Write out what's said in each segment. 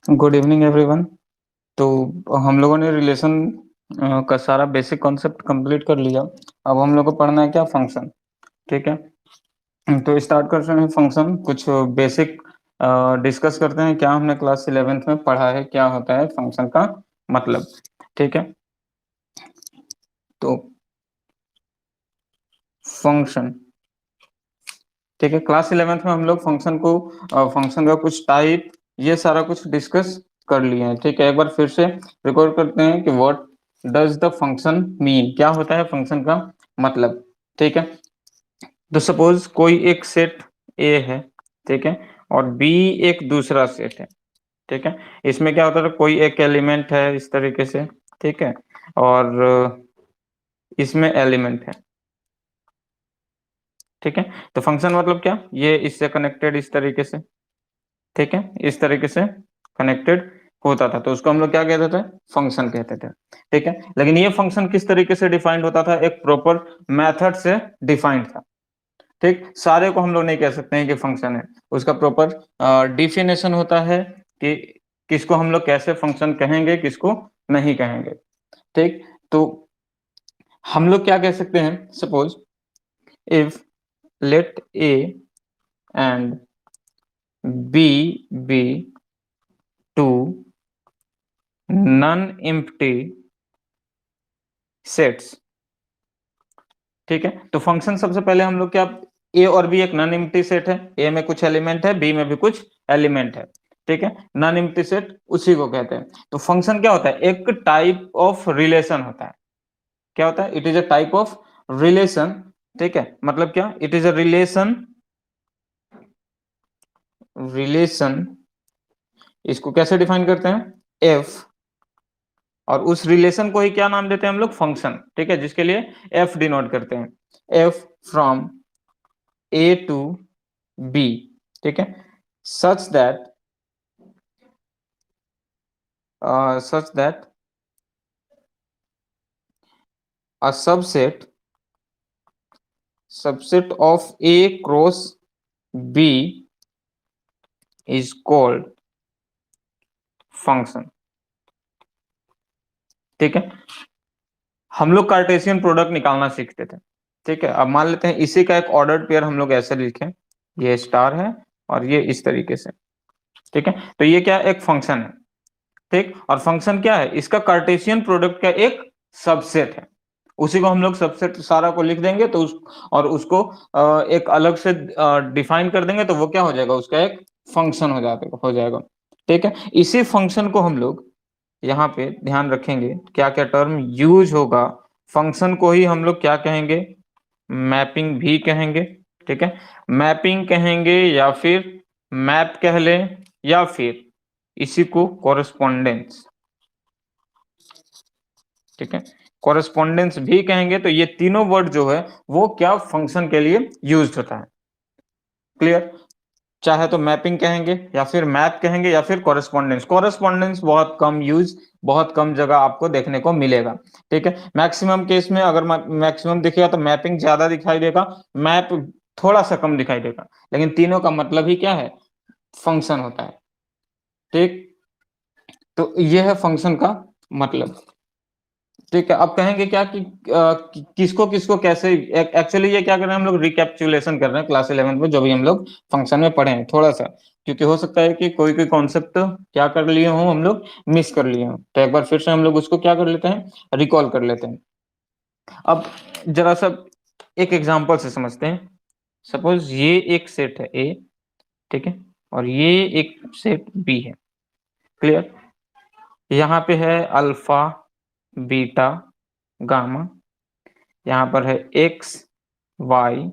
Good evening everyone. तो हम लोगों ने रिलेशन का सारा बेसिक कॉन्सेप्ट कंप्लीट कर लिया। अब हम लोग को पढ़ना है क्या, फंक्शन। ठीक है, तो स्टार्ट करते हैं फंक्शन। कुछ बेसिक डिस्कस करते हैं क्या हमने क्लास 11th में पढ़ा है, क्या होता है फंक्शन का मतलब। ठीक है, तो फंक्शन, ठीक है, क्लास 11th में हम लोग फंक्शन को, फंक्शन का कुछ टाइप, ये सारा कुछ डिस्कस कर लिए हैं। ठीक है, एक बार फिर से रिकॉर्ड करते हैं कि what does the function mean, क्या होता है फंक्शन का मतलब। ठीक है, तो सपोज कोई एक सेट ए है, ठीक है, और बी एक दूसरा सेट है। ठीक है, इसमें क्या होता है, कोई एक एलिमेंट है इस तरीके से, ठीक है, और इसमें एलिमेंट है। ठीक है, तो फंक्शन मतलब क्या, ये इससे कनेक्टेड इस तरीके से, ठीक है, इस तरीके से कनेक्टेड होता था, तो उसको हम लोग क्या कहते थे, फंक्शन कहते थे। ठीक है, लेकिन ये फंक्शन किस तरीके से डिफाइंड होता था, एक प्रॉपर मेथड से डिफाइंड था। ठीक, सारे को हम लोग नहीं कह सकते हैं कि फंक्शन है, उसका प्रॉपर डिफिनेशन होता है कि किसको हम लोग कैसे फंक्शन कहेंगे, किसको नहीं कहेंगे। ठीक, तो हम लोग क्या कह सकते हैं, suppose if let A and B be two non empty sets. ठीक है, तो फंक्शन सबसे पहले हम लोग क्या, ए और बी एक नॉन एम्प्टी सेट है, ए में कुछ एलिमेंट है, बी में भी कुछ एलिमेंट है। ठीक है, नॉन एम्प्टी सेट उसी को कहते हैं। तो फंक्शन क्या होता है, एक टाइप ऑफ रिलेशन होता है। क्या होता है, it is a type of relation. ठीक है, मतलब क्या, it is a relation, relation, इसको कैसे डिफाइन करते हैं, एफ, और उस रिलेशन को ही क्या नाम देते हैं हम लोग, फंक्शन। ठीक है, जिसके लिए एफ डिनोट करते हैं, F from A to B. ठीक है, such that such that a subset of A cross B is called function। ठीक है, हम लोग कार्टेशियन प्रोडक्ट निकालना सीखते थे। ठीक है, अब मान लेते हैं इसी का एक ऑर्डर्ड पेयर हम लोग ऐसे लिखें, ये स्टार है और ये इस तरीके से। ठीक है, तो ये क्या, एक फंक्शन है। ठीक, और फंक्शन क्या है, इसका कार्टेशियन प्रोडक्ट का एक सबसेट है। उसी को हम लोग सबसेट सारा को लिख देंगे, तो और उसको एक अलग से डिफाइन कर देंगे, तो वो क्या हो जाएगा, उसका एक फंक्शन हो जाएगा। ठीक है, इसी फंक्शन को हम लोग यहाँ पे ध्यान रखेंगे, क्या क्या टर्म यूज होगा, फंक्शन को ही हम लोग क्या कहेंगे, मैपिंग भी कहेंगे। ठीक है, मैपिंग कहेंगे, या फिर मैप कह लें, या फिर इसी को कॉरेस्पॉन्डेंस। ठीक है, कॉरेस्पॉन्डेंस भी कहेंगे। तो ये तीनों वर्ड जो है वो क्या, फंक्शन के लिए यूज होता है। क्लियर, चाहे तो मैपिंग कहेंगे, या फिर मैप कहेंगे, या फिर कॉरेस्पॉन्डेंस। कॉरेस्पॉन्डेंस बहुत कम यूज, बहुत कम जगह आपको देखने को मिलेगा। ठीक है, मैक्सिमम केस में अगर मैक्सिमम दिखेगा तो मैपिंग ज्यादा दिखाई देगा, मैप थोड़ा सा कम दिखाई देगा, लेकिन तीनों का मतलब ही क्या है, फंक्शन होता है। ठीक, तो यह है फंक्शन का मतलब। ठीक है, अब कहेंगे क्या कि किसको किसको कैसे, एक्चुअली ये क्या कर रहे हैं हम लोग, रिकैप्चुलेशन कर रहे हैं क्लास 11 में जो भी हम लोग फंक्शन में पढ़े हैं थोड़ा सा, क्योंकि हो सकता है कि कोई कोई कॉन्सेप्ट क्या कर लिए हो हम लोग, मिस कर लिए हो, तो एक बार फिर से हम लोग उसको क्या कर लेते हैं, रिकॉल कर लेते हैं। अब जरा सा एक एग्जांपल से समझते हैं। सपोज ये एक सेट है ए, ठीक है, और ये एक सेट बी है। क्लियर, यहाँ पे है अल्फा, बीटा, गामा, यहाँ पर है एक्स, वाई,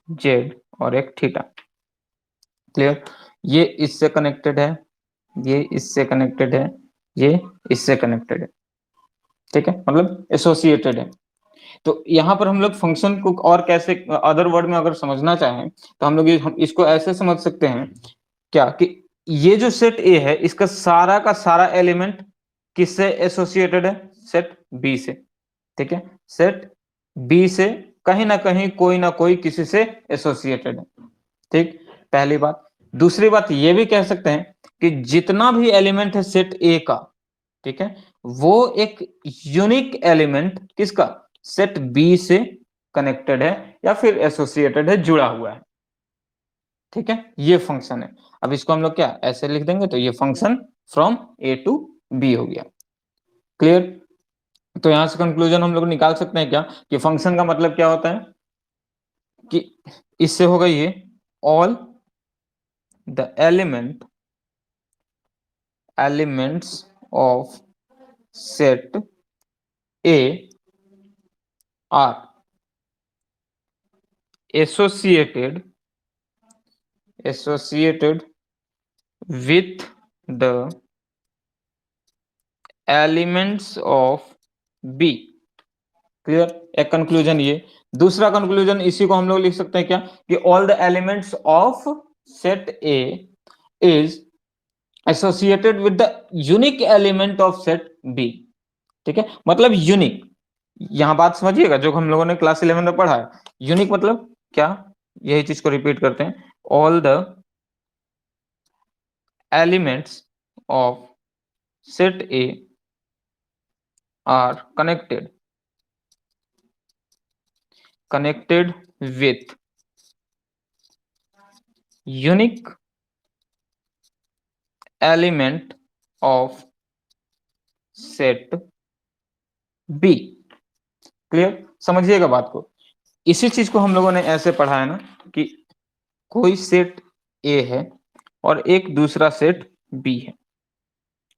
जेड, और एक थीटा। क्लियर, ये इससे कनेक्टेड है, ये इससे कनेक्टेड है, ये इससे कनेक्टेड है। ठीक है, मतलब एसोसिएटेड है। तो यहाँ पर हम लोग फंक्शन को और कैसे, अदर वर्ड में अगर समझना चाहें तो हम लोग हम इसको ऐसे समझ सकते हैं, क्या कि ये जो सेट ए है इसका सारा का सारा एलिमेंट किससे एसोसिएटेड है, सेट बी से। ठीक है, सेट बी से कहीं ना कहीं कोई ना कोई किसी से एसोसिएटेड है। ठीक, पहली बात। दूसरी बात ये भी कह सकते हैं कि जितना भी एलिमेंट है सेट ए का, ठीक है, वो एक यूनिक एलिमेंट किसका, सेट बी से कनेक्टेड है या फिर एसोसिएटेड है, जुड़ा हुआ है। ठीक है, ये फंक्शन है। अब इसको हम लोग क्या ऐसे लिख देंगे, तो ये function from A to B हो गया। क्लियर? तो यहां से कंक्लूजन हम लोग निकाल सकते हैं क्या, कि फंक्शन का मतलब क्या होता है, कि इससे होगा ये all the elements of set A are associated with the elements of B। Clear? एक कंक्लूजन ये। दूसरा कंक्लूजन इसी को हम लोग लिख सकते हैं क्या, कि all the elements of set A is associated with the unique element of set B. ठीक है, मतलब यूनिक, यहां बात समझिएगा जो हम लोगों ने क्लास 11 में पढ़ा है। यूनिक मतलब क्या, यही चीज को रिपीट करते हैं, all the elements of set A are connected with unique element of set B। Clear? समझिएगा बात को। इसी चीज को हम लोगों ने ऐसे पढ़ा है ना, कि कोई सेट A है और एक दूसरा सेट B है।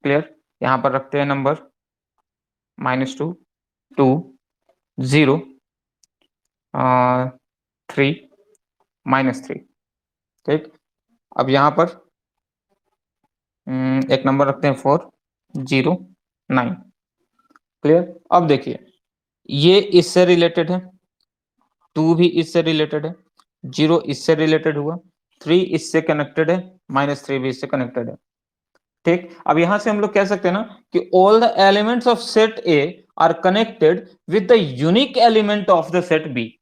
क्लियर? यहां पर रखते हैं नंबर -2, 2, 0, 3, -3। ठीक, अब यहां पर एक नंबर रखते हैं 4, 0, 9। क्लियर? अब देखिए, ये इससे रिलेटेड है, 2 भी इससे रिलेटेड है, 0 इससे रिलेटेड हुआ, 3 इससे कनेक्टेड है, -3 भी इससे कनेक्टेड है। ठीक, अब यहां से हम लोग कह सकते हैं ना, कि all the elements of set A are connected with the unique element of the set B.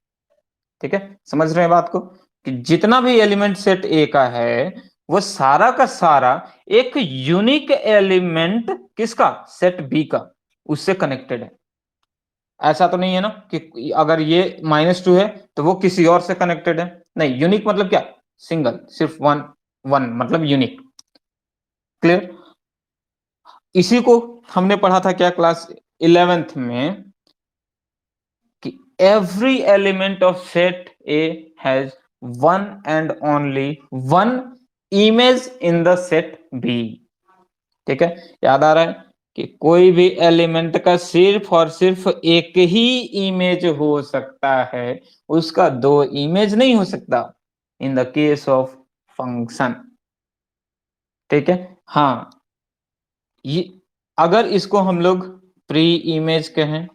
ठीक है, समझ रहे हैं बात को, कि जितना भी एलिमेंट सेट ए का है, वो सारा का सारा एक यूनिक एलिमेंट किसका, सेट बी का, उससे कनेक्टेड है। ऐसा तो नहीं है ना कि अगर ये -2 है तो वो किसी और से कनेक्टेड है, नहीं, यूनिक मतलब क्या, सिंगल, सिर्फ वन, वन मतलब यूनिक। क्लियर? इसी को हमने पढ़ा था क्या क्लास 11th में, कि every element of set A has one and only one image in the set B. ठीक है, याद आ रहा है, कि कोई भी एलिमेंट का सिर्फ और सिर्फ एक ही इमेज हो सकता है, उसका दो इमेज नहीं हो सकता, in the case of function. ठीक है, हाँ, ये अगर इसको हम लोग प्री इमेज कहें,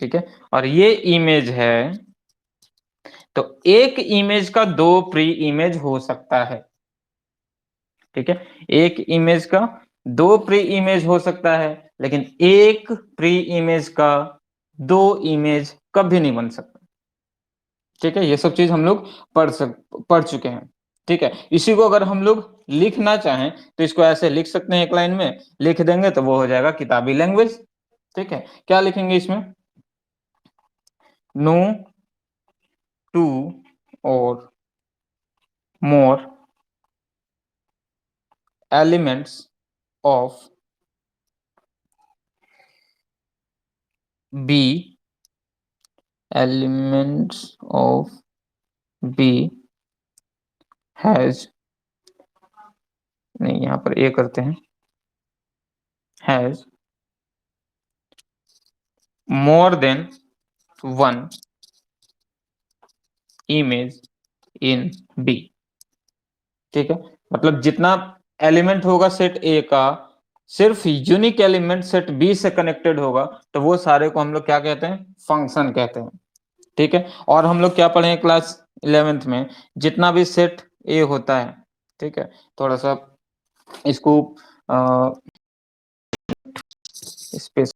ठीक है, और ये इमेज है, तो एक इमेज का दो प्री इमेज हो सकता है। ठीक है, एक इमेज का दो प्री इमेज हो सकता है, लेकिन एक प्री इमेज का दो इमेज कभी नहीं बन सकता। ठीक है, ये सब चीज हम लोग पढ़ चुके हैं। ठीक है, इसी को अगर हम लोग लिखना चाहें तो इसको ऐसे लिख सकते हैं, एक लाइन में लिख देंगे तो वो हो जाएगा किताबी लैंग्वेज। ठीक है, क्या लिखेंगे इसमें, no two or more elements of B, elements of B has, नहीं, यहां पर ए करते हैं, has more than one image in B. ठीक है, मतलब जितना एलिमेंट होगा सेट ए का, सिर्फ यूनिक एलिमेंट सेट बी से कनेक्टेड होगा, तो वो सारे को हम लोग क्या कहते हैं, फंक्शन कहते हैं। ठीक है, और हम लोग क्या पढ़े क्लास 11th में, जितना भी सेट ए होता है, ठीक है, थोड़ा सा इसको स्पेस,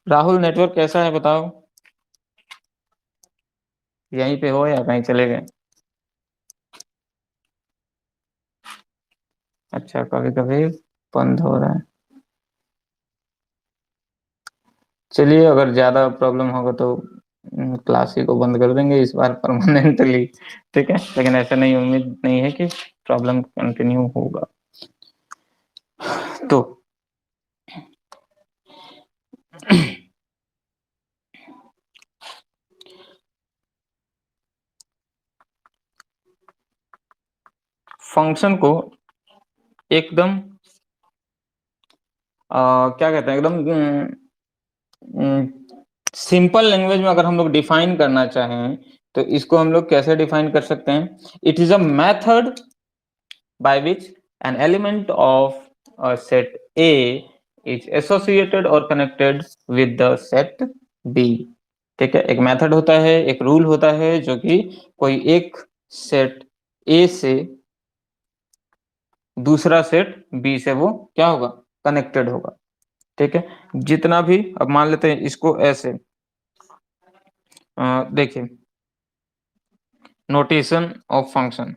राहुल नेटवर्क कैसा है बताओ, यहीं पे हो या कहीं चले गए? अच्छा, कभी कभी बंद हो रहा है। चलिए, अगर ज्यादा प्रॉब्लम होगा तो क्लास ही को बंद कर देंगे इस बार परमानेंटली। ठीक है, लेकिन ऐसा नहीं, उम्मीद नहीं है कि प्रॉब्लम कंटिन्यू होगा। तो फंक्शन को एकदम क्या कहते हैं, एकदम सिंपल लैंग्वेज में अगर हम लोग डिफाइन करना चाहें तो इसको हम लोग कैसे डिफाइन कर सकते हैं? It is a method by which an element of a set A is associated or connected with the set B। ठीक है, एक मेथड होता है, एक रूल होता है जो कि कोई एक सेट A से दूसरा सेट B से वो क्या होगा, कनेक्टेड होगा। ठीक है, जितना भी, अब मान लेते हैं इसको ऐसे, देखिए, नोटेशन ऑफ फंक्शन।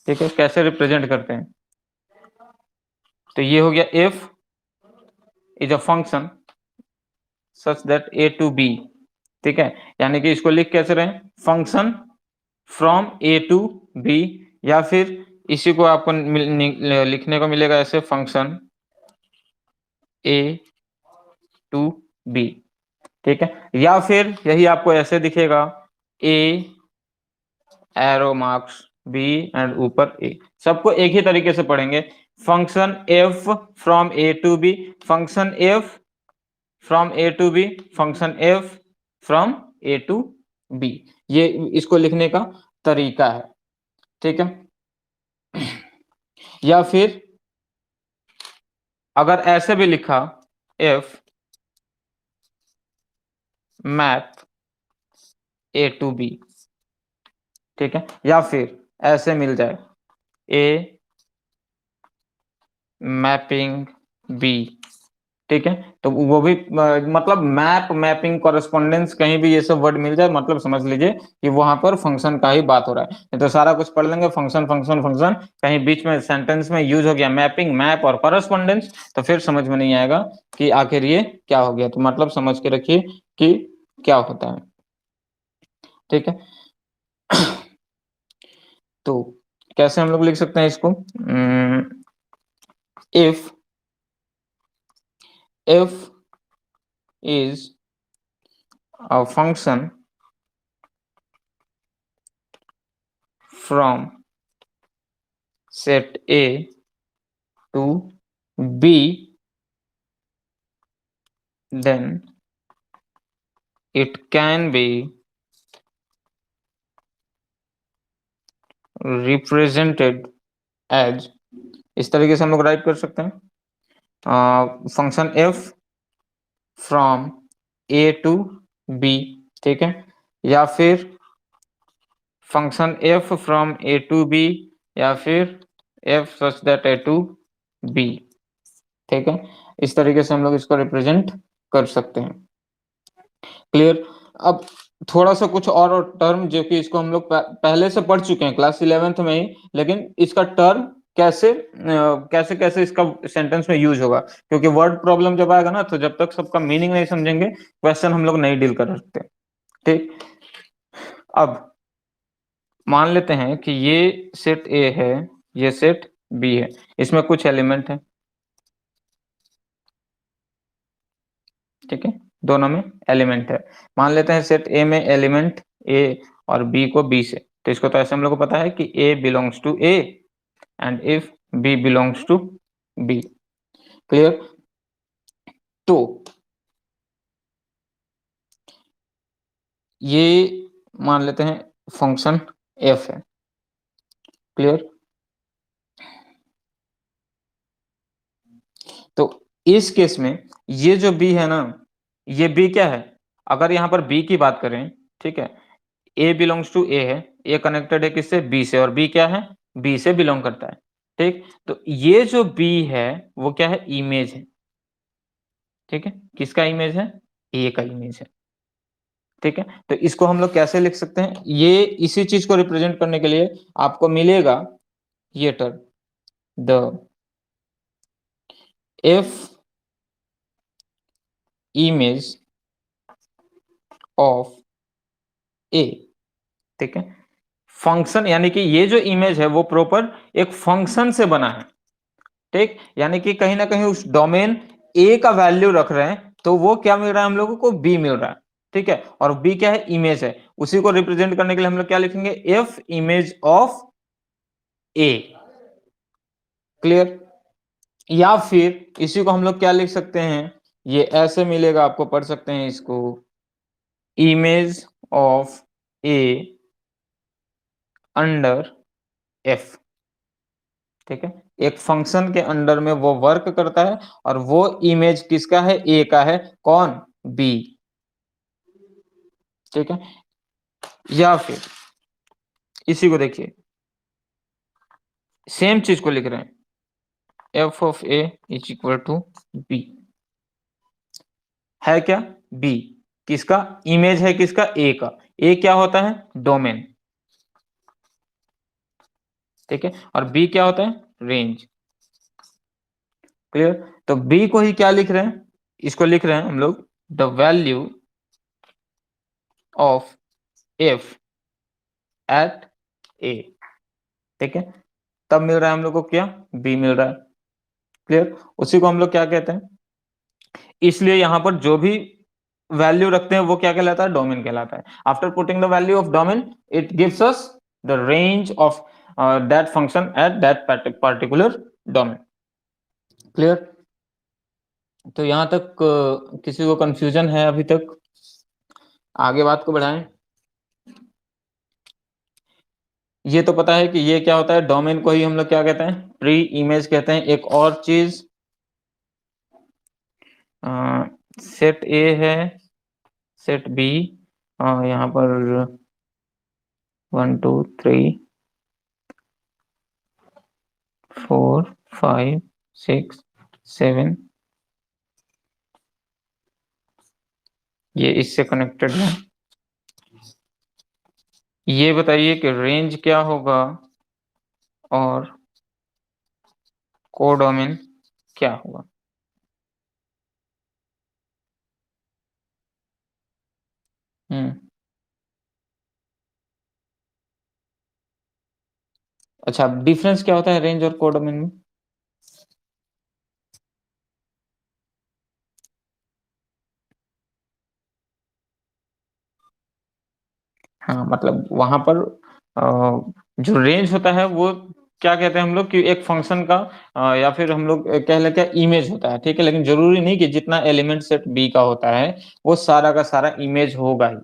ठीक है, कैसे रिप्रेजेंट करते हैं? तो ये हो गया f is a function such that A to B. ठीक है, यानी कि इसको लिख कैसे रहे, function from A to B, या फिर इसी को आपको लिखने को मिलेगा ऐसे, फंक्शन ए टू बी। ठीक है, या फिर यही आपको ऐसे दिखेगा, A arrow marks B and ऊपर ए। सबको एक ही तरीके से पढ़ेंगे, function f from A to B, function f from A to B, function f from A to B. ये इसको लिखने का तरीका है। ठीक है, या फिर अगर ऐसे भी लिखा, f map A to B. ठीक है, या फिर ऐसे मिल जाए, ए मैपिंग बी। ठीक है, तो वो भी मतलब मैप, मैपिंग, कॉरेस्पॉन्डेंस, कहीं भी ये सब वर्ड मिल जाए मतलब समझ लीजिए कि वहां पर फंक्शन का ही बात हो रहा है। नहीं तो सारा कुछ पढ़ लेंगे, फंक्शन फंक्शन फंक्शन, कहीं बीच में सेंटेंस में यूज हो गया मैपिंग, मैप और कॉरेस्पॉन्डेंस, तो फिर समझ में नहीं आएगा कि आखिर ये क्या हो गया। तो मतलब समझ के रखिए कि क्या होता है। ठीक है, तो कैसे हम लोग लिख सकते हैं इसको? If F is a function from set A to B, then it can be represented as, इस तरीके से हम लोग राइट कर सकते हैं, function f from A to B। ठीक है, या फिर function f from A to B, या फिर f such that A to B। ठीक है, इस तरीके से हम लोग इसको रिप्रेजेंट कर सकते हैं। क्लियर? अब थोड़ा सा कुछ और टर्म जो कि इसको हम लोग पहले से पढ़ चुके हैं क्लास 11th में ही, लेकिन इसका टर्म कैसे कैसे कैसे इसका सेंटेंस में यूज होगा, क्योंकि वर्ड प्रॉब्लम जब आएगा ना, तो जब तक सबका मीनिंग नहीं समझेंगे क्वेश्चन हम लोग नहीं डील कर सकते। ठीक, अब मान लेते हैं कि ये सेट ए है, ये सेट बी है, इसमें कुछ एलिमेंट है। ठीक है, दोनों में एलिमेंट है। मान लेते हैं सेट ए में एलिमेंट ए और बी को बी से, तो इसको तो ऐसे हम लोग को पता है कि A belongs to A and if B belongs to B. Clear? तो ये मान लेते हैं फंक्शन एफ है। क्लियर? तो इस केस में ये जो बी है ना, ये बी क्या है, अगर यहां पर बी की बात करें, ठीक है, ए बिलोंग्स टू ए है, ए कनेक्टेड है किससे, बी से, और बी क्या है, बी से बिलोंग करता है। ठीक, तो ये जो बी है वो क्या है, इमेज है। ठीक है, किसका इमेज है, ए का इमेज है। ठीक है, तो इसको हम लोग कैसे लिख सकते हैं, ये इसी चीज को रिप्रेजेंट करने के लिए आपको मिलेगा ये term, the f image of A. ठीक है, फंक्शन यानी कि ये जो इमेज है वो प्रॉपर एक फंक्शन से बना है। ठीक, यानी कि कहीं ना कहीं उस डोमेन ए का वैल्यू रख रहे हैं तो वो क्या मिल रहा है हम लोगों को, बी मिल रहा है। ठीक है, और बी क्या है, इमेज है, उसी को रिप्रेजेंट करने के लिए हम लोग क्या लिखेंगे, F image of A. Clear, या फिर इसी को हम लोग क्या लिख सकते हैं, ये ऐसे मिलेगा, आपको पढ़ सकते हैं इसको, image of A under F. ठीक है, एक फंक्शन के अंडर में वो वर्क करता है और वो इमेज किसका है, ए का है, कौन, बी। ठीक है, या फिर इसी को देखिए, सेम चीज को लिख रहे हैं, f of A is equal to B. है क्या, बी किसका, इमेज है किसका, ए का। ए क्या होता है, डोमेन। ठीक है, और बी क्या होता है, रेंज। क्लियर, तो बी को ही क्या लिख रहे हैं, इसको लिख रहे हैं हम लोग, the value of f at a. ठीक है, तब मिल रहा है हम लोग को क्या, बी मिल रहा है। क्लियर, उसी को हम लोग क्या कहते हैं, इसलिए यहां पर जो भी वैल्यू रखते हैं वो क्या कहलाता है, डोमेन कहलाता है। After putting the value of domain it gives us the range of that function at that particular domain. Clear, तो यहां तक किसी को कंफ्यूजन है अभी तक, आगे बात को बढ़ाएं। ये तो पता है कि ये क्या होता है, डोमेन को ही हम लोग क्या कहते हैं, प्री इमेज कहते हैं। एक और चीज, सेट ए है, सेट बी, यहाँ पर 1 2 3 4 5 6 7, ये इससे कनेक्टेड है। ये बताइए कि रेंज क्या होगा और कोडोमेन क्या होगा। हम्म, अच्छा, डिफरेंस क्या होता है रेंज और कोडोमेन में। हाँ, मतलब वहां पर जो रेंज होता है वो क्या कहते हैं हम लोग कि एक फंक्शन का या फिर हम लोग कह लेते हैं इमेज होता है। ठीक है, लेकिन जरूरी नहीं कि जितना एलिमेंट सेट बी का होता है वो सारा का सारा इमेज होगा ही।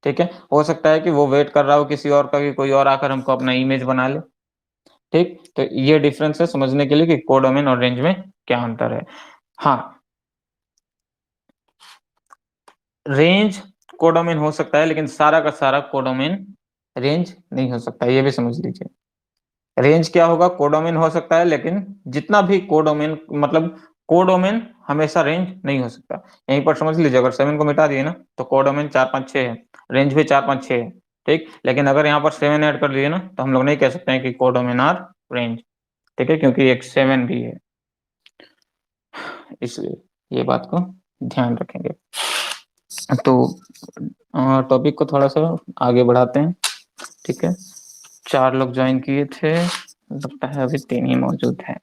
ठीक है, हो सकता है कि वो वेट कर रहा हो किसी और का कि कोई और आकर हमको अपना इमेज बना ले। ठीक, तो ये डिफरेंस है समझने के लिए कि कोडोमेन और रेंज में क्या अंतर है। हाँ, रेंज कोडोमेन हो सकता है लेकिन सारा का सारा कोडोमेन रेंज नहीं हो सकता, ये भी समझ लीजिए। रेंज क्या होगा, कोडोमेन हो सकता है लेकिन जितना भी कोडोमेन, मतलब कोडोमेन हमेशा रेंज नहीं हो सकता। यहीं पर समझ लीजिए, अगर 7 को मिटा दिए ना तो कोडोमेन 4 5 6 है, रेंज भी 4 5 6 है। ठीक, लेकिन अगर यहाँ पर 7 ऐड कर दिए ना तो हम लोग नहीं कह सकते हैं कि कोडोमेन आर रेंज। ठीक है, क्योंकि एक 7 भी है, इसलिए ये बात को ध्यान रखेंगे। तो टॉपिक को थोड़ा सा आगे बढ़ाते हैं। ठीक है, 4 लोग ज्वाइन किए थे, लगता है अभी 3 ही मौजूद हैं।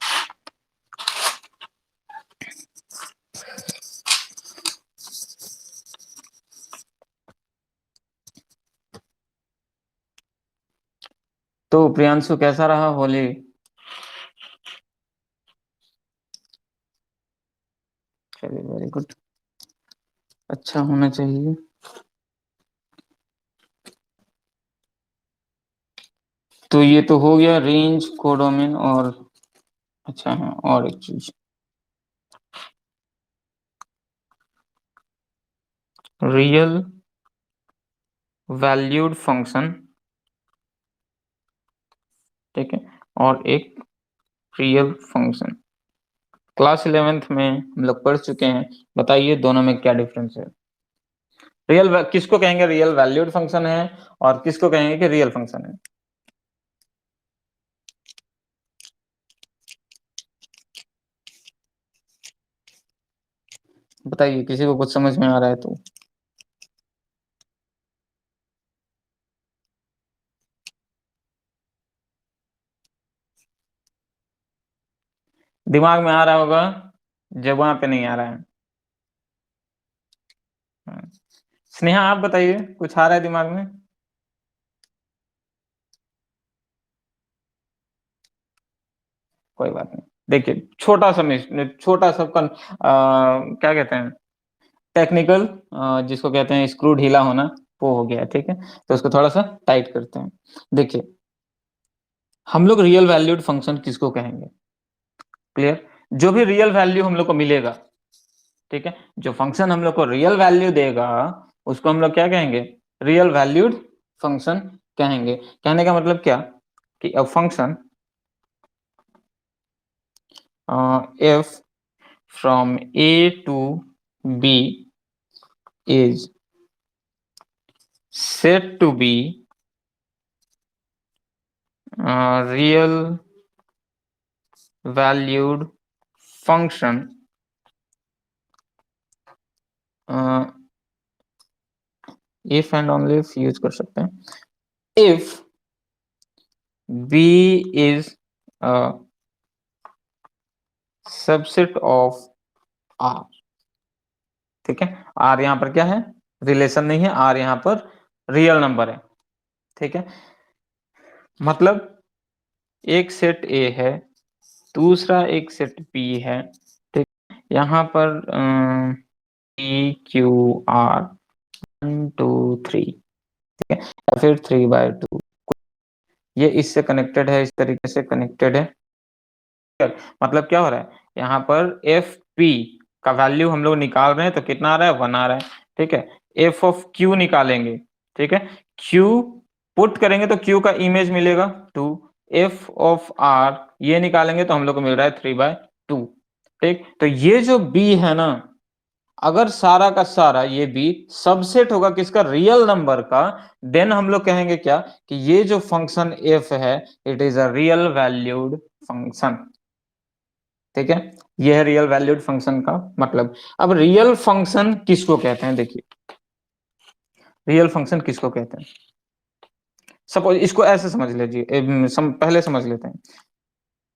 तो प्रियांशु कैसा रहा होली। चलिए, वेरी गुड, अच्छा होना चाहिए। तो ये तो हो गया रेंज कोडोमेन और, अच्छा हाँ, और एक चीज, रियल वैल्यूड फंक्शन। ठीक है, और एक रियल फंक्शन, क्लास 11th में हम लोग पढ़ चुके हैं। बताइए दोनों में क्या डिफरेंस है। किसको कहेंगे रियल वैल्यूड फंक्शन है और किसको कहेंगे कि रियल फंक्शन है? बताइए, किसी को कुछ समझ में आ रहा है तो। दिमाग में आ रहा होगा, जबां पे नहीं आ रहा है। हाँ। स्नेहा आप बताइए, कुछ आ रहा है दिमाग में? कोई बात नहीं। देखिए, छोटा सा क्या कहते हैं, टेक्निकल, जिसको कहते हैं स्क्रू ढीला होना, वो हो गया, ठीक है। तो उसको थोड़ा सा टाइट करते हैं। देखिए, हम लोग रियल वैल्यूड फंक्शन किसको कहेंगे? क्लियर? जो भी रियल वैल्यू हम लोग को मिलेगा, ठीक है, जो फंक्शन हम लोग को रियल वैल्यू देगा, उसको हम लोग क्या कहेंगे? रियल वैल्यूड फंक्शन कहेंगे। कहने का मतलब क्या, कि a function if from A to B is said to be real valued function if and only if use कर सकते हैं। if B is a subset of R, ठीक है। R यहाँ पर क्या है? रिलेशन नहीं है, R यहाँ पर रियल नंबर है, ठीक है। मतलब एक सेट A है, दूसरा एक सेट B है, ठीक। यहाँ पर पी क्यू आर 1 2 3, ठीक है, या फिर 3/2, ये इससे कनेक्टेड है, इस तरीके से कनेक्टेड है। मतलब क्या हो रहा है, यहाँ पर एफ पी का वैल्यू हम लोग निकाल रहे हैं, तो कितना आ रहा है? 1 आ रहा है, ठीक है। एफ ऑफ क्यू निकालेंगे, ठीक है, क्यू पुट करेंगे तो क्यू का इमेज मिलेगा 2। एफ ऑफ आर ये निकालेंगे तो हम लोग को मिल रहा है 3/2, ठीक। तो ये जो बी है ना, अगर सारा का सारा ये बी सबसेट होगा किसका? रियल नंबर का, देन हम लोग कहेंगे क्या, कि ये जो फंक्शन एफ है, it is a real valued function, ठीक है। ये है रियल वैल्यूड फंक्शन का मतलब। अब रियल फंक्शन किसको कहते हैं? देखिए, रियल फंक्शन किसको कहते हैं? सपोज इसको ऐसे समझ लीजिए, पहले समझ लेते हैं।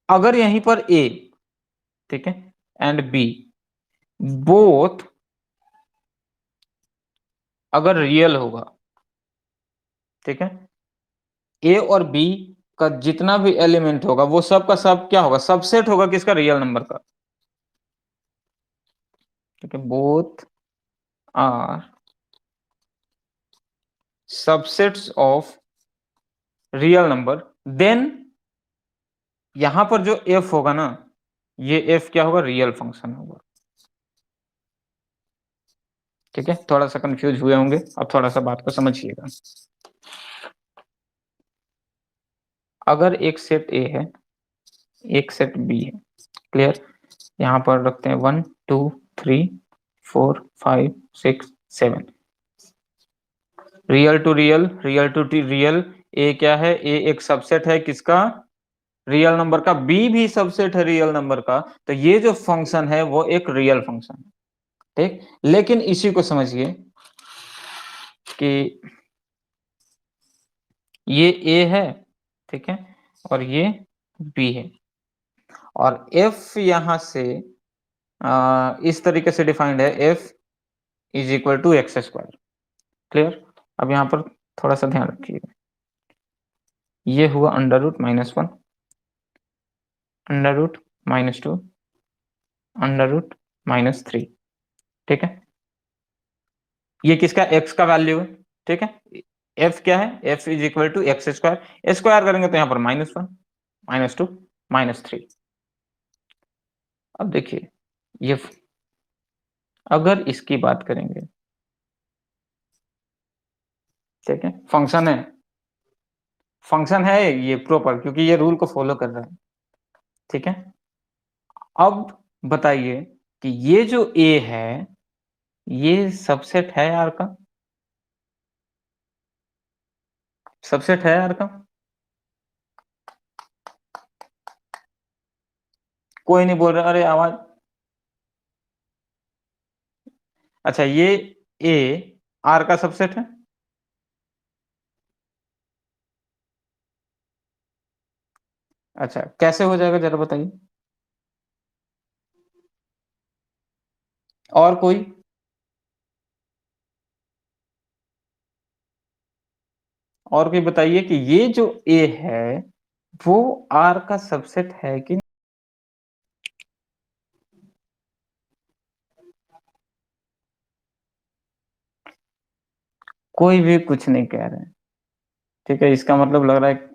अगर यहीं पर ए, ठीक है, एंड बी बोथ अगर रियल होगा, ठीक है, ए और बी का जितना भी एलिमेंट होगा वो सब का सब क्या होगा? सबसेट होगा किसका? रियल नंबर का, ठीक है। Both are subsets of real number, then यहां पर जो एफ होगा ना, ये एफ क्या होगा? रियल फंक्शन होगा, ठीक है। थोड़ा सा कंफ्यूज हुए होंगे, अब थोड़ा सा बात को समझिएगा। अगर एक सेट ए है, एक सेट बी है, क्लियर? यहां पर रखते हैं 1 2 3 4 5 6 7, real to real, real to real. A क्या है? ए एक सबसेट है किसका? रियल नंबर का। बी भी सबसेट है रियल नंबर का। तो ये जो फंक्शन है वो एक रियल फंक्शन है, ठीक। लेकिन इसी को समझिए कि ये ए है, ठीक है, और ये बी है, और एफ यहां से इस तरीके से डिफाइंड है, f is equal to x square, clear? अब यहां पर थोड़ा सा ध्यान रखिएगा, ये हुआ √-1, √-2, √-3, ठीक है। ये किसका? एक्स का वैल्यू है, ठीक है। एफ क्या है? F is equal to x square, square करेंगे तो यहाँ पर -1, -2, -3। अब देखिए, ये अगर इसकी बात करेंगे, ठीक है, फंक्शन है ये प्रॉपर, क्योंकि ये रूल को फॉलो कर रहा है, ठीक है। अब बताइए कि ये जो ए है, ये सबसेट है आर का? सबसेट है आर का? कोई नहीं बोल रहा, अरे आवाज। अच्छा, ये ए आर का सबसेट है? अच्छा, कैसे हो जाएगा जरा बताइए। और कोई? और कोई बताइए कि ये जो ए है वो आर का सबसेट है कि नहीं? कोई भी कुछ नहीं कह रहे हैं। ठीक है, इसका मतलब लग रहा है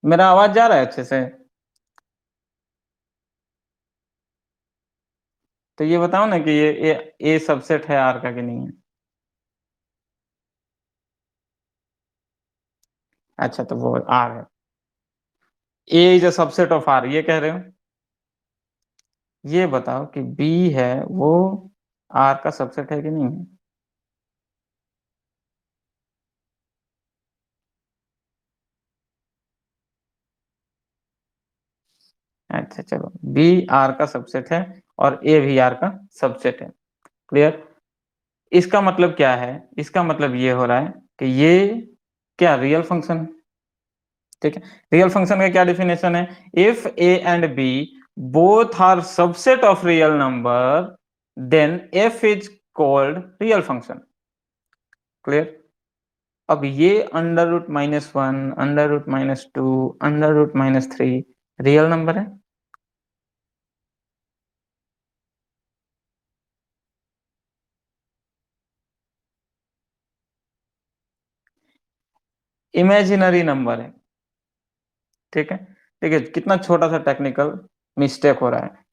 मेरा आवाज जा रहा है अच्छे से। तो ये बताओ ना कि ये ए सबसेट है आर का कि नहीं है। अच्छा, तो वो आर है। A is a subset of R, ये कह रहे हो? ये बताओ कि बी है वो आर का सबसेट है कि नहीं है। अच्छा चलो, बी आर का सबसेट है और ए भी आर का सबसेट है। क्लियर? इसका मतलब क्या है? इसका मतलब ये हो रहा है कि ये क्या रियल फंक्शन है। ठीक है, रियल फंक्शन का क्या डिफिनेशन है? If A and B both are subset of real number then f is called real function. Clear? अब ये under root -1, under root -2, under root -3 real number है? इमेजिनरी नंबर है। ठीक है, ठीक है, कितना छोटा सा टेक्निकल मिस्टेक हो रहा है।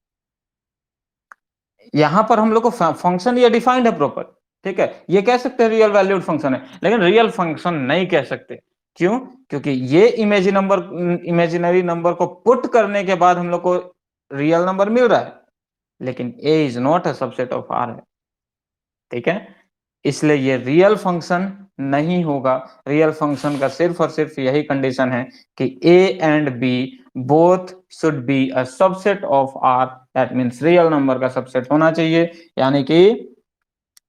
यहां पर हम लोग को फंक्शन ये डिफाइंड है प्रॉपर। ठीक है, ये कह सकते हैं रियल वैल्यूड फंक्शन है, लेकिन रियल फंक्शन नहीं कह सकते। क्यों? क्योंकि ये इमेजिनरी नंबर को पुट करने के बाद हम लोग को रियल नंबर मिल रहा है, लेकिन A is not a subset of R है। ठीक है, इसलिए ये रियल फंक्शन नहीं होगा। रियल फंक्शन का सिर्फ और सिर्फ यही कंडीशन है कि A and B both should be a subset of R, that means real number का सबसेट होना चाहिए। यानी कि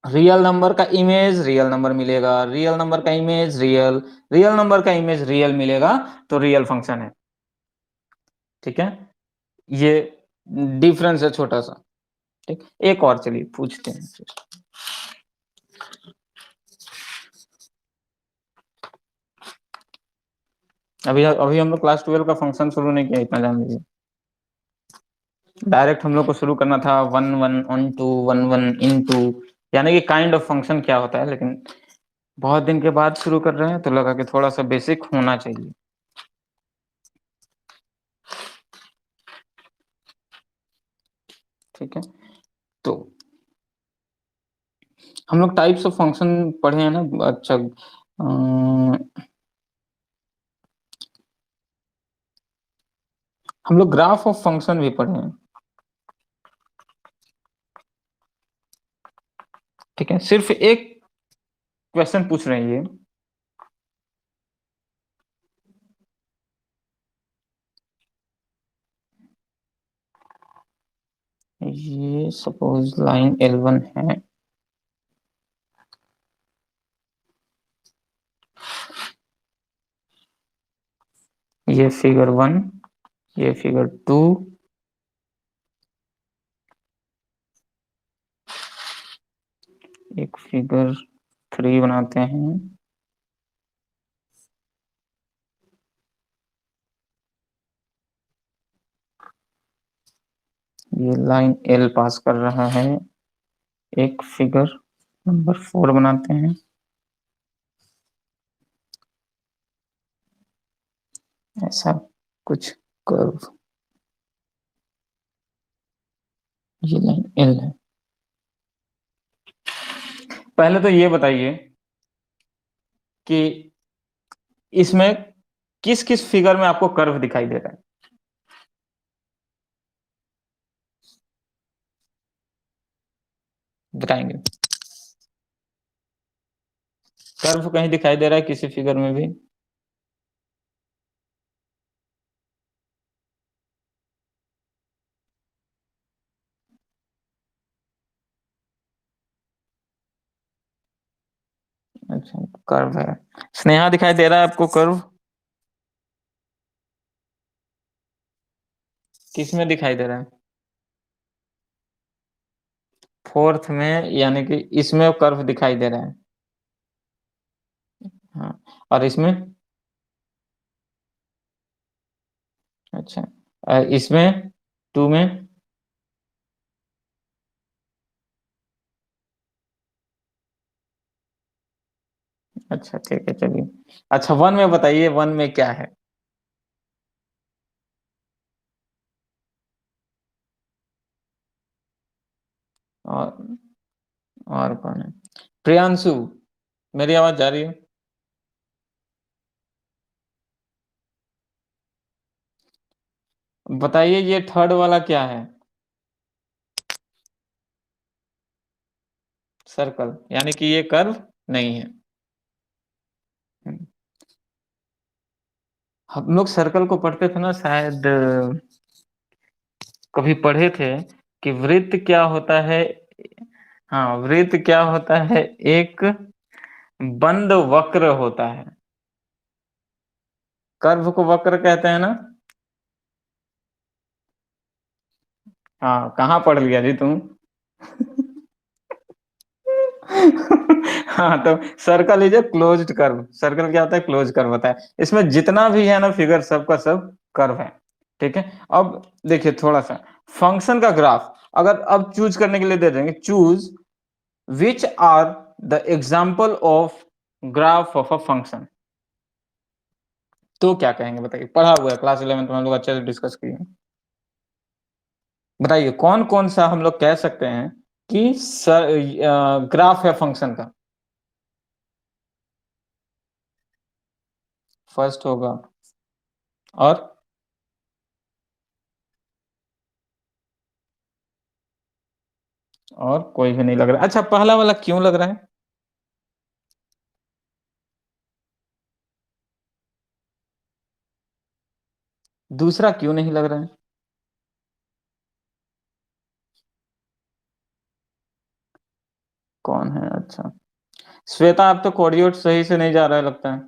रियल नंबर का इमेज रियल नंबर मिलेगा, रियल नंबर का इमेज रियल, रियल नंबर का इमेज रियल मिलेगा, तो रियल फंक्शन है। ठीक है, ये डिफरेंस है छोटा सा। ठीक, एक और चलिए पूछते हैं फिर। अभी अभी हम लोग क्लास 12 का फंक्शन शुरू नहीं किया, इतना जान लीजिए। डायरेक्ट हम लोग को शुरू करना था one one onto, one one into, यानी कि काइंड ऑफ फंक्शन क्या होता है, लेकिन बहुत दिन के बाद शुरू कर रहे हैं तो लगा कि थोड़ा सा बेसिक होना चाहिए। ठीक है, तो हम लोग टाइप्स ऑफ फंक्शन पढ़े हैं ना। अच्छा, हम लोग ग्राफ ऑफ फंक्शन भी पढ़े हैं। ठीक है, सिर्फ एक क्वेश्चन पूछ रहे हैं ये सपोज लाइन L1 है, ये फिगर 1, ये फिगर 2, एक फिगर 3 बनाते हैं। ये लाइन L पास कर रहा है। एक फिगर नंबर 4 बनाते हैं। ऐसा कुछ कर्व, ये लाइन L है। पहले तो ये बताइए कि इसमें किस किस फिगर में आपको कर्व दिखाई दे रहा है। बताएंगे? कर्व कहीं दिखाई दे रहा है किसी फिगर में भी? अच्छा, कर्व है। स्नेहा दिखाई दे रहा है आपको कर्व? किस में दिखाई दे रहा है? फोर्थ में, यानी कि इसमें कर्व दिखाई दे रहा है। हाँ, और इसमें? अच्छा, इसमें टू में? अच्छा ठीक है, चलिए। अच्छा, वन में बताइए, वन में क्या है? और और कौन है? प्रियांशु, मेरी आवाज जा रही है? बताइए ये थर्ड वाला क्या है? सर्कल, यानी कि ये कर्व नहीं है। हम्म, हम लोग सर्कल को पढ़ते थे ना शायद, कभी पढ़े थे कि वृत्त क्या होता है। हाँ, वृत्त क्या होता है? एक बंद वक्र होता है। कर्व को वक्र कहते हैं ना? हाँ, कहाँ पढ़ लिया जी तुम? हाँ, तो circle is a closed curve. Circle क्या होता है? क्लोज कर्व होता है। इसमें जितना भी है ना फिगर, सबका सब कर्व है। ठीक है। अब देखिए थोड़ा सा, फंक्शन का ग्राफ अगर अब चूज करने के लिए दे देंगे, choose which are the example of graph of a function, तो क्या कहेंगे बताइए? पढ़ा हुआ है, क्लास 11 में हम लोग अच्छे से डिस्कस किए हैं। बताइए कौन कौन सा हम लोग कह सकते हैं कि ग्राफ है फंक्शन का? फर्स्ट होगा। और और कोई भी नहीं लग रहा। अच्छा, पहला वाला क्यों लग रहा है? दूसरा क्यों नहीं लग रहा है? कौन है? अच्छा, श्वेता, आप तो कोऑर्डिनेट सही से नहीं जा रहा है लगता है।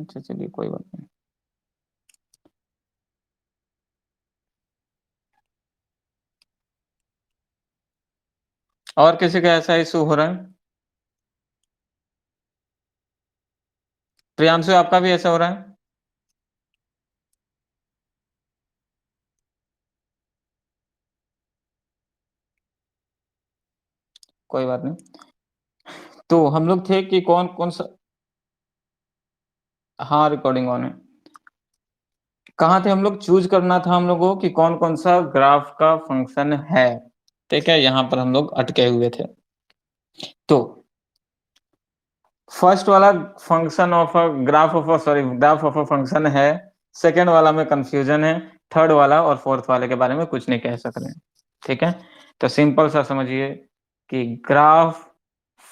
अच्छा चलिए, कोई बात नहीं। और किसी का ऐसा इशू हो रहा है? प्रियांशु, आपका भी ऐसा हो रहा है? कोई बात नहीं। तो हम लोग थे कि कौन कौन सा। हाँ, रिकॉर्डिंग ऑन है। कहाँ थे हम लोग? चूज करना था हम लोगों को कि कौन कौन सा ग्राफ का फंक्शन है। ठीक है, यहाँ पर हम लोग अटके हुए थे। तो फर्स्ट वाला function of a graph of a sorry graph of a function है। सेकंड वाला में कंफ्यूजन है। थर्ड वाला और फोर्थ वाले के बारे में कुछ नहीं कह सक रहे हैं। ठीक है। तो सिंपल सा समझिए कि ग्राफ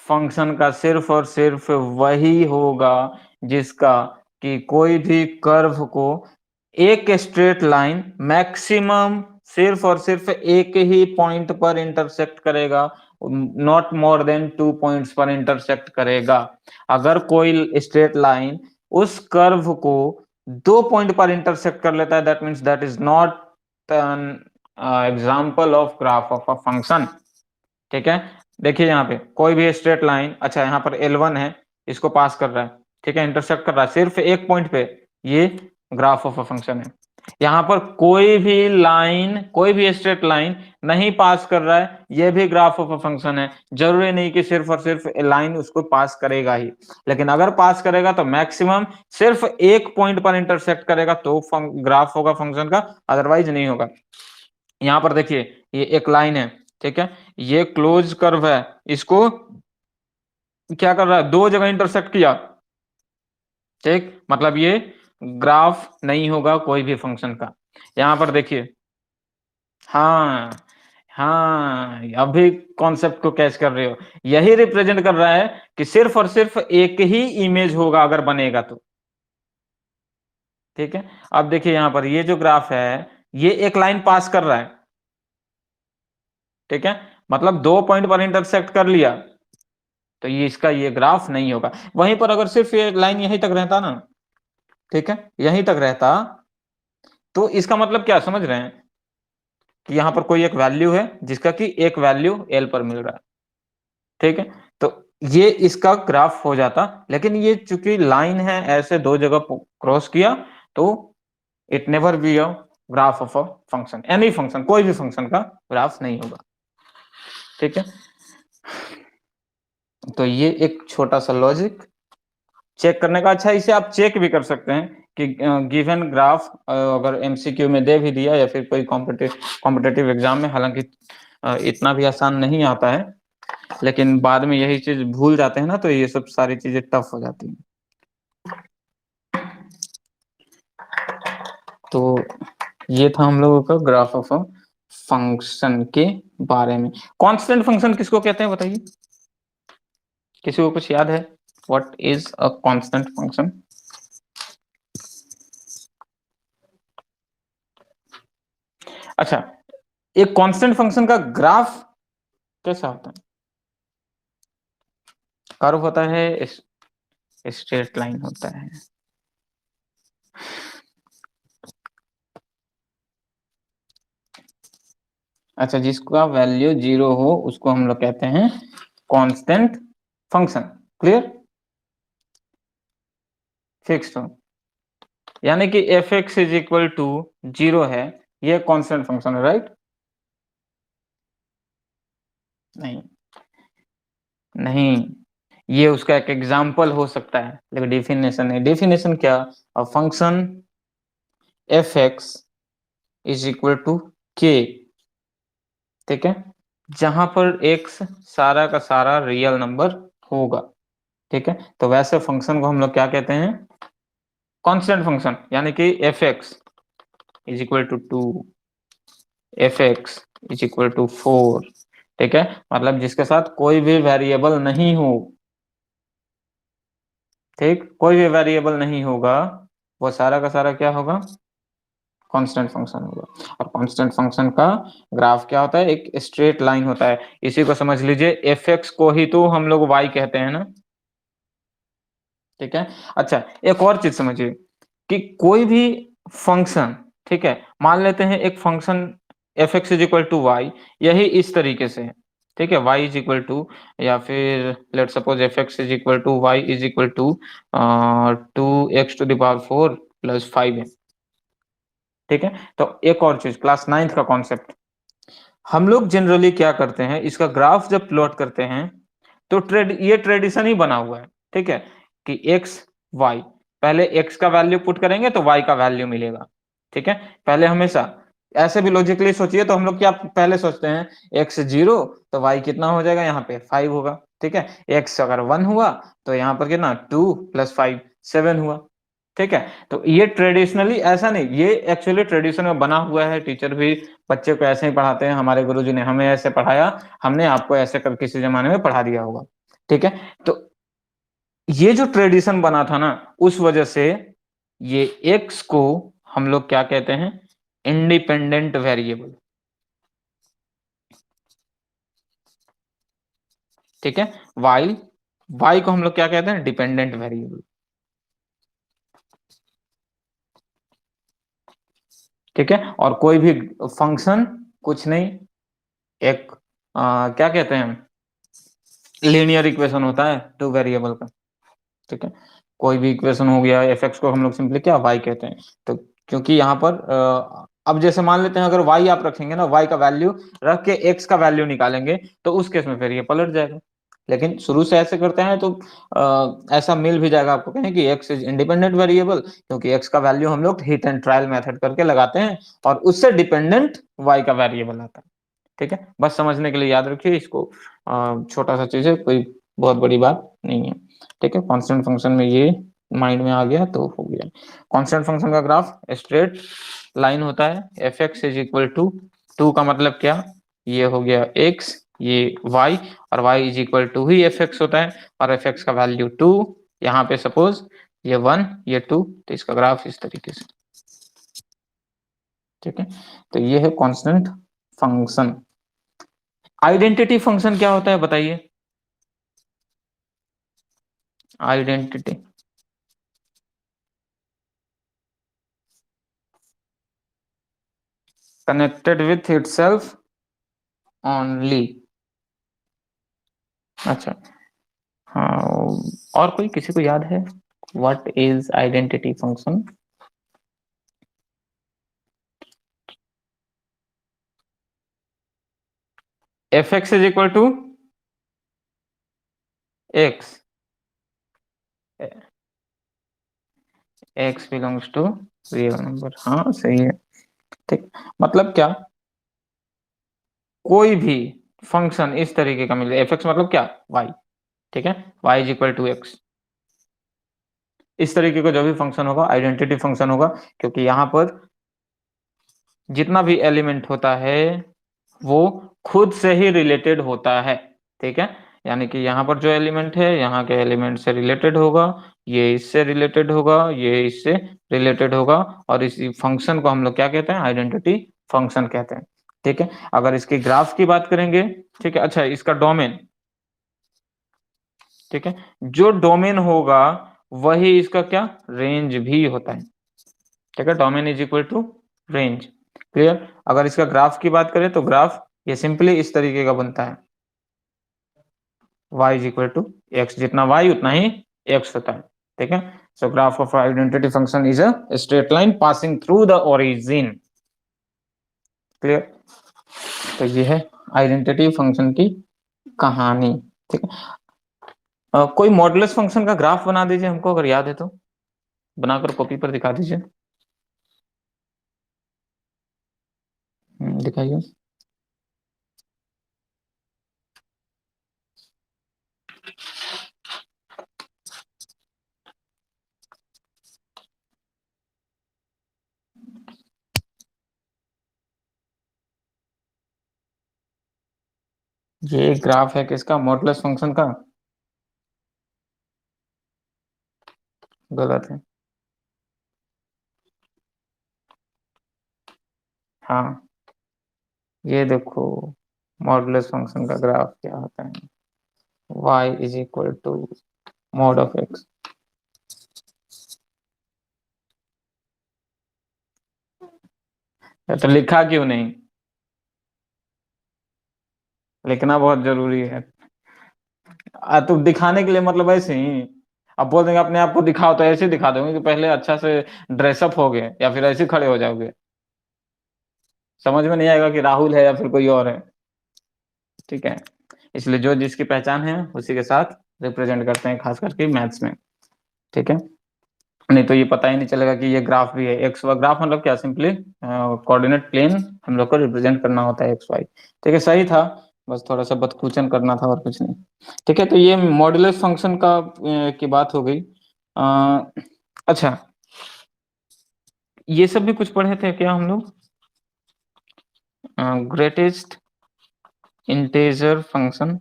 फंक्शन का सिर्फ और सिर्फ वही होगा जिसका कि कोई भी कर्व को एक स्ट्रेट लाइन मैक्सिमम सिर्फ और सिर्फ एक ही पॉइंट पर इंटरसेक्ट करेगा, नॉट मोर देन 2 पॉइंट्स पर इंटरसेक्ट करेगा। अगर कोई स्ट्रेट लाइन उस कर्व को 2 पॉइंट पर इंटरसेक्ट कर लेता है, that means that is not an example of graph of a function. ठीक है। देखिए यहाँ पे कोई भी स्ट्रेट लाइन, अच्छा यहाँ पर L1 है, इसको पास कर रहा है। ठीक है, इंटरसेक्ट कर रहा है सिर्फ एक पॉइंट पे, ये ग्राफ ऑफ अ फंक्शन है। यहाँ पर कोई भी लाइन, कोई भी स्ट्रेट लाइन नहीं पास कर रहा है, ये भी ग्राफ ऑफ अ फंक्शन है। जरूरी नहीं कि सिर्फ और सिर्फ लाइन उसको पास करेगा ही, लेकिन अगर पास करेगा तो मैक्सिमम सिर्फ एक पॉइंट पर इंटरसेक्ट करेगा तो ग्राफ होगा फंक्शन का, अदरवाइज नहीं होगा। यहाँ पर देखिए, ये एक लाइन है। ठीक है, ये क्लोज कर्व है, इसको क्या कर रहा है? दो जगह इंटरसेक्ट किया। ठीक, मतलब ये ग्राफ नहीं होगा कोई भी फंक्शन का। यहाँ पर देखिए, हाँ, हाँ, अभी कॉन्सेप्ट को कैच कर रहे हो। यही रिप्रेजेंट कर रहा है कि सिर्फ और सिर्फ एक ही इमेज होगा अगर बनेगा तो। ठीक है, अब देखिए यहां पर ये जो ग्राफ है, ये एक लाइन पास कर रहा है। ठीक है, मतलब 2 पॉइंट पर इंटरसेक्ट कर लिया, तो ये इसका ये ग्राफ नहीं होगा। वहीं पर अगर सिर्फ ये लाइन यहीं तक रहता ना, ठीक है, यहीं तक रहता, तो इसका मतलब क्या समझ रहे हैं कि यहां पर कोई एक वैल्यू है जिसका कि एक वैल्यू एल पर मिल रहा है। ठीक है, तो ये इसका ग्राफ हो जाता, लेकिन ये चूंकि लाइन है ऐसे दो जगह क्रॉस किया, तो it never be a graph of a function, any function, कोई भी फंक्शन का ग्राफ नहीं होगा। ठीक है, तो ये एक छोटा सा लॉजिक चेक करने का। अच्छा, इसे आप चेक भी कर सकते हैं कि गिवन ग्राफ अगर एमसीक्यू में दे भी दिया या फिर कोई कॉम्पिटिटिव एग्जाम में, हालांकि इतना भी आसान नहीं आता है, लेकिन बाद में यही चीज भूल जाते हैं ना, तो ये सब सारी चीजें टफ हो जाती हैं। तो ये था हम लोगों का ग्राफ ऑफ अ फंक्शन के बारे में। कांस्टेंट फंक्शन किसको कहते हैं बताइए, किसी को कुछ याद है? What is a constant function? अच्छा, एक कांस्टेंट फंक्शन का ग्राफ कैसा होता है? कर्व होता है, स्ट्रेट लाइन होता है। अच्छा, जिसका वैल्यू 0 हो उसको हम लोग कहते हैं कांस्टेंट फंक्शन। क्लियर? फिक्स्ड हो, यानी कि f x is equal to 0 है, ये कांस्टेंट फंक्शन है, राइट? नहीं, नहीं, ये उसका एक एग्जाम्पल हो सकता है, लेकिन डेफिनेशन है। डेफिनेशन क्या? A function f x is equal to k, ठीक है, जहां पर एक्स सारा का सारा रियल नंबर होगा। ठीक है, तो वैसे फंक्शन को हम लोग क्या कहते हैं? कांस्टेंट फंक्शन, यानी कि f x is equal to 2, f x is equal to 4। ठीक है, मतलब जिसके साथ कोई भी वेरिएबल नहीं हो, ठीक, कोई भी वेरिएबल नहीं होगा, वो सारा का सारा क्या होगा? कांस्टेंट फंक्शन होगा। और कांस्टेंट फंक्शन का ग्राफ क्या होता है? एक स्ट्रेट लाइन होता है। इसी को समझ लीजिए, एफ एक्स को ही तो हम लोग वाई कहते हैं ना। ठीक है, अच्छा, एक और चीज समझिए कि कोई भी फंक्शन, ठीक है, मान लेते हैं एक function f x is equal to y, यही इस तरीके से है। ठीक है, y इज इक्वल टू, या फिर let suppose f x is equal to y is equal to 2x⁴ plus 5 है। ठीक है, तो एक और चीज, क्लास 9th का कॉन्सेप्ट, हम लोग जनरली क्या करते हैं, इसका ग्राफ जब प्लॉट करते हैं, तो ये ट्रेडिशन ही बना हुआ है, ठीक है, कि एक्स वाई, पहले एक्स का वैल्यू पुट करेंगे तो वाई का वैल्यू मिलेगा। ठीक है, पहले हमेशा ऐसे भी लॉजिकली सोचिए, तो हम लोग क्या पहले सोचते हैं, एक्स 0 तो वाई कितना हो जाएगा, यहाँ पे 5 होगा। ठीक है, एक्स अगर 1 हुआ तो यहाँ पर कितना, 2 प्लस 5 7 हुआ। ठीक है, तो ये ट्रेडिशनली ऐसा नहीं, ये एक्चुअली ट्रेडिशन में बना हुआ है। टीचर भी बच्चे को ऐसे ही पढ़ाते हैं, हमारे गुरुजी ने हमें ऐसे पढ़ाया, हमने आपको ऐसे कर किसी जमाने में पढ़ा दिया होगा। ठीक है, तो ये जो ट्रेडिशन बना था ना, उस वजह से ये एक्स को हम लोग क्या कहते हैं? Independent variable. ठीक है, वाई वाई को हम लोग क्या कहते हैं? Dependent variable. ठीक है, और कोई भी फंक्शन कुछ नहीं, एक क्या कहते हैं, लीनियर इक्वेशन होता है टू वेरिएबल का। ठीक है, कोई भी इक्वेशन हो गया, एफ एक्स को हम लोग सिंपली क्या, वाई कहते हैं। तो क्योंकि यहाँ पर अब जैसे मान लेते हैं, अगर वाई आप रखेंगे ना, वाई का वैल्यू रख के एक्स का वैल्यू निकालेंगे, तो उस केस में फिर ये पलट जाएगा। लेकिन शुरू से ऐसे करते हैं तो ऐसा मिल भी जाएगा आपको, कहें कि एक्स इज इंडिपेंडेंट वेरिएबल, क्योंकि एक्स का वैल्यू हम लोग हिट एंड ट्रायल मेथड करके लगाते हैं, और उससे डिपेंडेंट वाई का वेरिएबल आता है। ठीक है, बस समझने के लिए याद रखिए इसको, छोटा सा चीज है, कोई बहुत बड़ी बात नहीं है। ठीक है, कांस्टेंट फंक्शन में ये माइंड में आ गया तो हो गया। कांस्टेंट फंक्शन का ग्राफ स्ट्रेट लाइन होता है, f x is equal to 2 का मतलब क्या, ये हो गया x, ये y, और y इज इक्वल टू ही fx होता है, और fx का वैल्यू 2, यहाँ पे सपोज ये 1 ये 2, तो इसका ग्राफ इस तरीके से, ठीक है। तो ये है कांस्टेंट फंक्शन। आइडेंटिटी फंक्शन क्या होता है बताइए? Identity connected with itself only. अच्छा, हाँ, और कोई किसी को याद है? What is identity function? F x is equal to x, x belongs to real number, हाँ सही है, ठीक। मतलब क्या, कोई भी फंक्शन इस तरीके का मिले, एफ एक्स मतलब क्या, वाई, ठीक है, y is equal to x, इस तरीके का जो भी फंक्शन होगा आइडेंटिटी फंक्शन होगा, क्योंकि यहाँ पर जितना भी एलिमेंट होता है वो खुद से ही रिलेटेड होता है, ठीक है। यानी कि यहाँ पर जो एलिमेंट है यहाँ के एलिमेंट से रिलेटेड होगा, ये इससे रिलेटेड होगा, ये इससे रिलेटेड होगा, और इसी फंक्शन को हम लोग क्या कहते हैं, आइडेंटिटी फंक्शन कहते हैं, ठीक है। अगर इसकी ग्राफ की बात करेंगे, ठीक है, अच्छा इसका डोमेन, ठीक है, जो डोमेन होगा वही इसका क्या, रेंज भी होता है, ठीक है। Domain is equal to range, clear. अगर इसका ग्राफ की बात करें तो ग्राफ ये सिंपली इस तरीके का बनता है, y is equal to x, जितना y उतना ही x होता है, ठीक है। So graph of identity function is a straight line passing through the origin, clear. तो ये है आइडेंटिटी फंक्शन की कहानी, ठीक है। कोई मॉडुलस फंक्शन का ग्राफ बना दीजिए हमको, अगर याद है तो बनाकर कॉपी पर दिखा दीजिए। दिखाइए। ये ग्राफ है किसका, मॉडुलस फंक्शन का? गलत है। हाँ, ये देखो मॉडुलस फंक्शन का ग्राफ क्या होता है, y is equal to mod of x। तो लिखा क्यों नहीं? लिखना बहुत जरूरी है। तो दिखाने के लिए मतलब ऐसे ही अब बोल देंगे अपने आप को दिखाओ, तो ऐसे ही दिखा दोगे कि पहले अच्छा से ड्रेसअप हो गए, या फिर ऐसे ही खड़े हो जाओगे, समझ में नहीं आएगा कि राहुल है या फिर कोई और है, ठीक है। इसलिए जो जिसकी पहचान है उसी के साथ रिप्रेजेंट करते हैं, खास करके मैथ्स में, ठीक है। नहीं तो ये पता ही नहीं चलेगा कि ये ग्राफ भी है, एक्स वाई ग्राफ मतलब क्या, सिंपली कोऑर्डिनेट प्लेन हम लोग को रिप्रेजेंट करना होता है, एक्स वाई, ठीक है, सही था। बस थोड़ा सा बदकूचन करना था और कुछ नहीं, ठीक है। तो ये मॉड्यूलस फंक्शन का की बात हो गई। अच्छा, ये सब भी कुछ पढ़े थे क्या हम लोग? ग्रेटेस्ट इंटेजर फंक्शन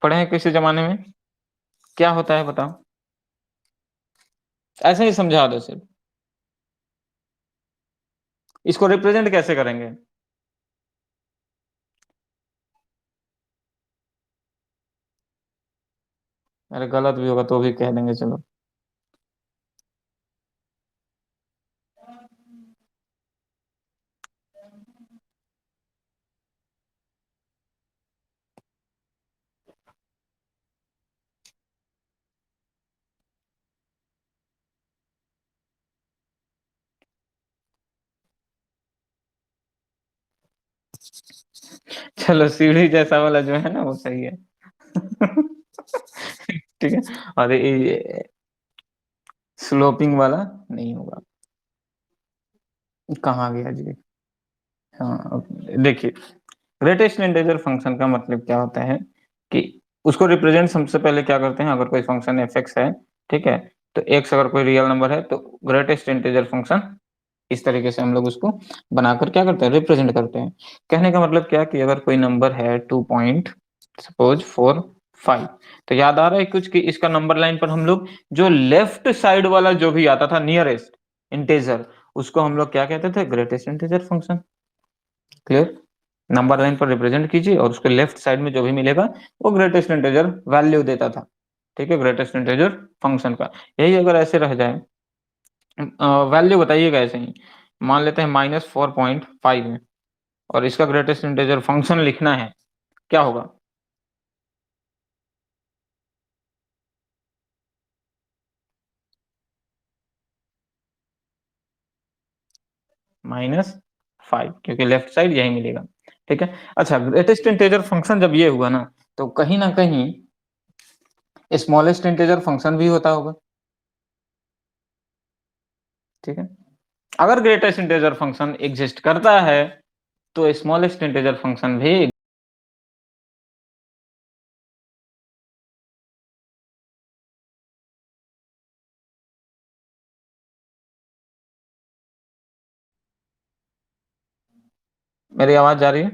पढ़े हैं किसी जमाने में? क्या होता है बताओ, ऐसे ही समझा दो सिर्फ, इसको रिप्रेजेंट कैसे करेंगे? अरे गलत भी होगा तो भी कह देंगे, चलो। चलो, सीढ़ी जैसा वाला जो है ना वो सही है। ठीक है, और ये स्लोपिंग वाला नहीं होगा। कहाँ गया जी? हाँ, देखिए, ग्रेटेस्ट इंटीजर फंक्शन का मतलब क्या होता है कि उसको रिप्रेजेंट सबसे पहले क्या करते हैं, अगर कोई फंक्शन एफ एक्स है, ठीक है, तो एक्स अगर कोई रियल नंबर है तो ग्रेटेस्ट इंटीजर फंक्शन इस तरीके से हम लोग उसको बनाकर क्या करते हैं, रिप्रेजेंट करते हैं। कहने का मतलब क्या कि अगर कोई नंबर है 2 पॉइंट सपोज 45, तो याद आ रहा है कुछ कि इसका नंबर लाइन पर हम लोग जो लेफ्ट साइड वाला जो भी आता था नियरेस्ट इंटीजर, उसको हम लोग क्या कहते थे, greatest integer function. Clear? Number line पर रिप्रेजेंट कीजिए और उसके लेफ्ट साइड में जो भी मिलेगा वो ग्रेटेस्ट इंटीजर वैल्यू देता था। ठीक है, ग्रेटेस्ट इंटीजर फंक्शन का यही अगर ऐसे रह जाए, वैल्यू बताइएगा ऐसे ही, मान लेते हैं -4.5 है और इसका ग्रेटेस्ट इंटीजर फंक्शन लिखना है, क्या होगा? -5, क्योंकि लेफ्ट साइड यही मिलेगा। ठीक है, अच्छा ग्रेटेस्ट इंटीजर फंक्शन जब ये हुआ ना, तो कहीं ना कहीं स्मॉलेस्ट इंटीजर फंक्शन भी होता होगा। ठीक है, अगर ग्रेटेस्ट इंटीजर फंक्शन एग्जिस्ट करता है तो स्मॉलेस्ट इंटीजर फंक्शन भी। मेरी आवाज जा रही है?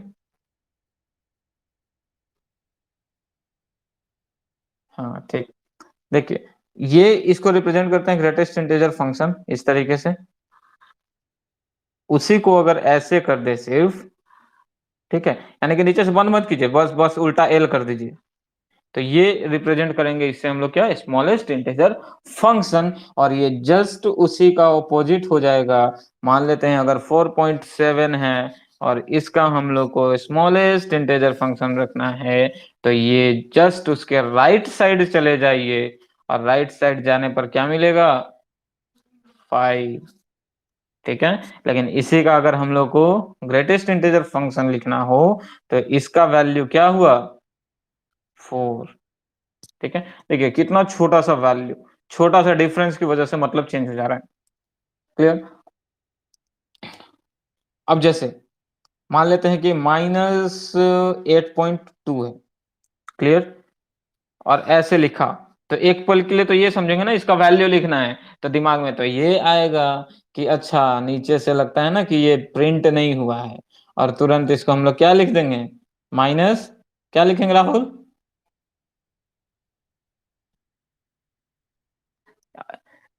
हाँ ठीक। देखिए, ये इसको रिप्रेजेंट करते हैं ग्रेटेस्ट इंटीजर फंक्शन इस तरीके से, उसी को अगर ऐसे कर दे सिर्फ, ठीक है, यानी कि नीचे से बंद मत कीजिए, बस बस उल्टा एल कर दीजिए, तो ये रिप्रेजेंट करेंगे इससे हम लोग क्या, स्मॉलेस्ट इंटीजर फंक्शन। और ये जस्ट उसी का ऑपोजिट हो जाएगा। मान लेते हैं अगर 4.7 है और इसका हम लोग को स्मॉलेस्ट इंटीजर फंक्शन रखना है, तो ये जस्ट उसके राइट साइड चले जाइए और राइट साइड जाने पर क्या मिलेगा, 5। ठीक है, लेकिन इसी का अगर हम लोग को ग्रेटेस्ट इंटीजर फंक्शन लिखना हो तो इसका वैल्यू क्या हुआ, 4। ठीक है, देखिए कितना छोटा सा वैल्यू, छोटा सा डिफरेंस की वजह से मतलब चेंज हो जा रहा है। क्लियर? अब जैसे मान लेते हैं कि -8.2 है। क्लियर? और ऐसे लिखा, तो एक पल के लिए तो ये समझेंगे ना इसका वैल्यू लिखना है, तो दिमाग में तो ये आएगा कि अच्छा नीचे से लगता है ना कि ये प्रिंट नहीं हुआ है, और तुरंत इसको हम लोग क्या लिख देंगे, माइनस, क्या लिखेंगे राहुल?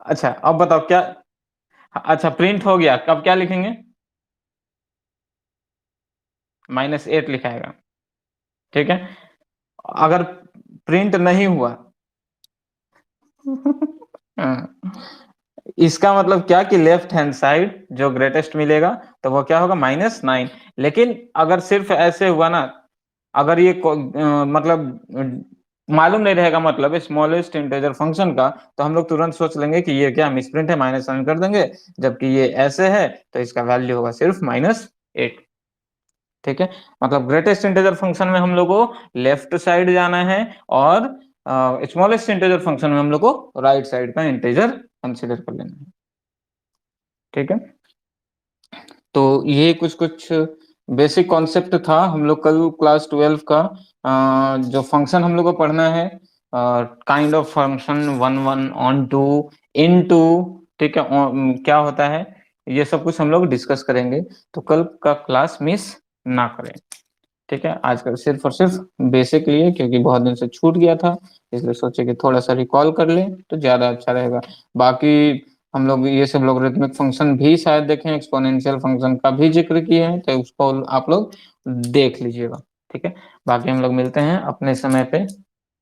अच्छा अब बताओ क्या, अच्छा प्रिंट हो गया, कब क्या लिखेंगे, -8 लिखाएगा। ठीक है, अगर प्रिंट नहीं हुआ हाँ, इसका मतलब क्या कि लेफ्ट हैंड साइड जो ग्रेटेस्ट मिलेगा तो वो क्या होगा, -9। लेकिन अगर सिर्फ ऐसे हुआ ना, अगर ये मतलब मालूम नहीं रहेगा मतलब स्मॉलेस्ट इंटीजर फंक्शन का, तो हम लोग तुरंत सोच लेंगे कि ये क्या मिसप्रिंट है, -9 कर देंगे, जबकि ये ऐसे है तो इसका वैल्यू होगा सिर्फ -8। ठीक है, मतलब ग्रेटेस्ट इंटीजर फंक्शन में हम लोग को लेफ्ट साइड जाना है और स्मॉलेस्ट इंटीजर फंक्शन में हम लोग को राइट साइड का इंटीजर कंसीडर कर लेना है। ठीक है, तो ये कुछ कुछ बेसिक कॉन्सेप्ट था हम लोग कल क्लास 12 का, जो फंक्शन हम लोग को पढ़ना है, kind of function, one one, onto, into. ठीक है, क्या होता है, ये सब कुछ हम लोग डिस्कस करेंगे, तो कल का क्लास मिस ना करें। ठीक है, आजकल सिर्फ और सिर्फ बेसिक लिए क्योंकि बहुत दिन से छूट गया था, इसलिए सोचे कि थोड़ा सा रिकॉल कर लें तो ज्यादा अच्छा रहेगा। बाकी हम लोग ये सब लोगरिथमिक फंक्शन भी शायद देखें, एक्सपोनेंशियल फंक्शन का भी जिक्र किए हैं, तो उसको आप लोग देख लीजिएगा। ठीक है, बाकी हम लोग मिलते हैं अपने समय पे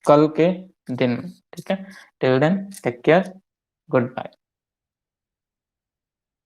कल के दिन में। ठीक है, till then take care, good bye.